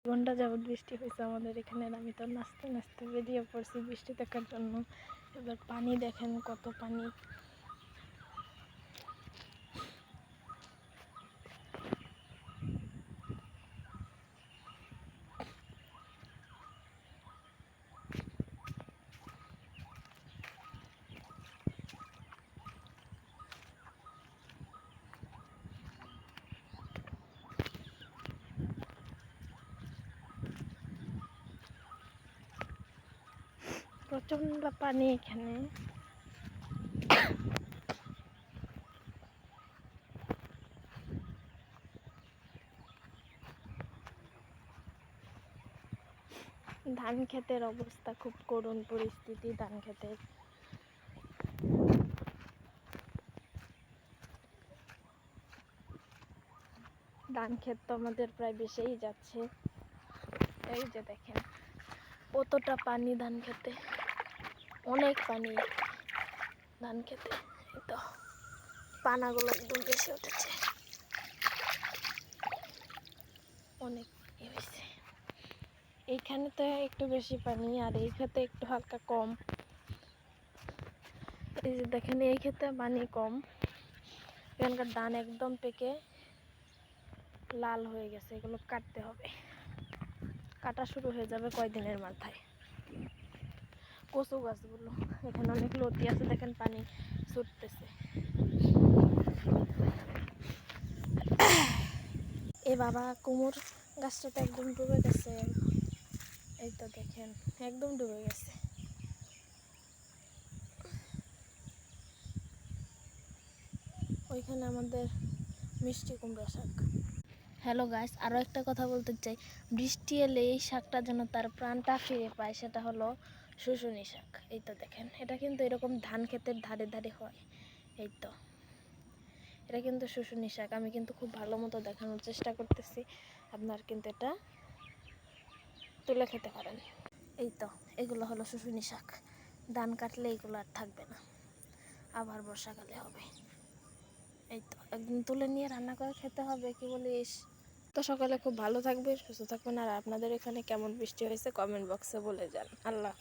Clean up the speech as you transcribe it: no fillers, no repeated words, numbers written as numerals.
ঘন্টা যাবত বৃষ্টি হয়েছে আমাদের এখানে। আমি তো নাচতে নাচতে বেরিয়ে পড়ছি বৃষ্টি দেখার জন্য। এবার পানি দেখেন, কত পানি। প্রচন্ড পানি এখানে। ধান ক্ষেতের অবস্থা খুব করুণ পরিস্থিতি। ধান ক্ষেতের ধান ক্ষেত তো আমাদের প্রায় বেশিই যাচ্ছে। এই যে দেখেন কতটা পানি ধান খেতে, অনেক পানি ধান খেতে। তো পানাগুলো একদম বেশি উঠেছে, অনেক হয়েছে। এইখানে তো একটু বেশি পানি, আর এই ক্ষেতে একটু হালকা কম। এই যে দেখেন এই ক্ষেতে পানি কম। এখানকার ধান একদম পেকে লাল হয়ে গেছে, এগুলো কাটতে হবে। কাটা শুরু হয়ে যাবে কয়দিনের মাথায়। কচু গাছগুলো এখানে অনেক লতি আছে, দেখেন পানি ছুটতেছে। এ বাবা, কুমড় গাছটা তো একদম ডুবে গেছে। এই তো দেখেন একদম ডুবে গেছে। ওইখানে আমাদের মিষ্টি কুমড়া শাক। হ্যালো গাইস, আরও একটা কথা বলতে চাই। বৃষ্টি এলে এই শাকটা যেন তার প্রাণটা ফিরে পায়, সেটা হলো শুশুনি শাক। এই তো দেখেন, এটা কিন্তু এরকম ধান ক্ষেতের ধারে ধারে হয়। এই তো এটা কিন্তু শুশুনি শাক। আমি কিন্তু খুব ভালো মতো দেখানোর চেষ্টা করতেছি, আপনার কিন্তু এটা তুলে খেতে পারেন। এই তো এগুলো হলো শুশুনি শাক। ধান কাটলে এগুলো আর থাকবে না, আবার বর্ষাকালে হবে। এই তো একদিন তুলে নিয়ে রান্না করে খেতে হবে। কি বলিস? তো সকালে খুব ভালো থাকবে, সুস্থ থাকবেন। আর আপনাদের এখানে কেমন বৃষ্টি হয়েছে কমেন্ট বক্সে বলে যান। আল্লাহ।